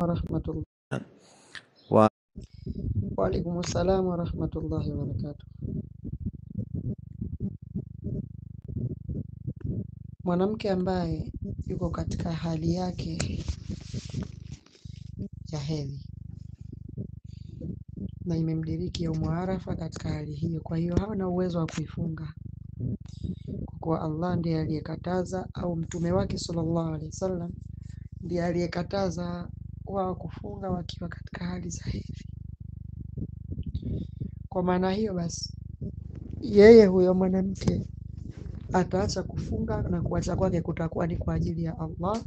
warahmatullahi wa Waalaikum salam warahmatullahi wabarakatuh. Mwanamke ambaye yuko katika hali yake ya hedhi na imemdiriki yaumu Arafa katika hali hiyo, kwa hiyo hana uwezo wa kuifunga kwa kuwa Allah ndiye aliyekataza, au mtume wake sallallahu alaihi wasallam ndiye aliyekataza wao kufunga wakiwa katika hali za hedhi. Kwa maana hiyo basi, yeye huyo mwanamke ataacha kufunga na kuacha kwake kutakuwa ni kwa ajili ya Allah,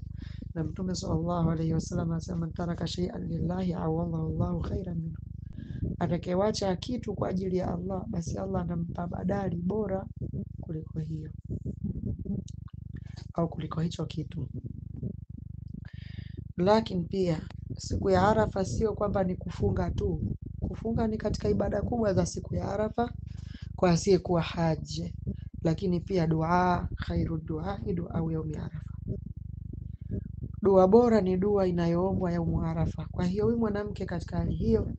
na mtume sallallahu alaihi wasallam anasema taraka shay'an lillahi awallahu Allahu khairan minhu, atakayewacha kitu kwa ajili ya Allah basi Allah anampa badali bora kuliko hiyo au kuliko hicho kitu. Lakini pia siku ya Arafa sio kwamba ni kufunga tu. Kufunga ni katika ibada kubwa za siku ya Arafa kwa asiyekuwa haji, lakini pia dua, khairu dua au yaumi Arafa, dua bora ni dua inayoombwa yaumu Arafa. Kwa hiyo huyu mwanamke katika hali hiyo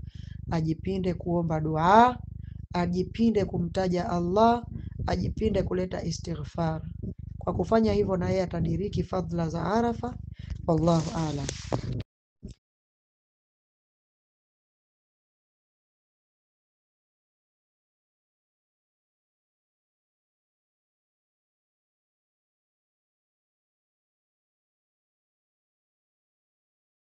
ajipinde kuomba dua, ajipinde kumtaja Allah, ajipinde kuleta istighfar. Kwa kufanya hivyo na yeye atadiriki fadhila za Arafa. Wallahu a'lam.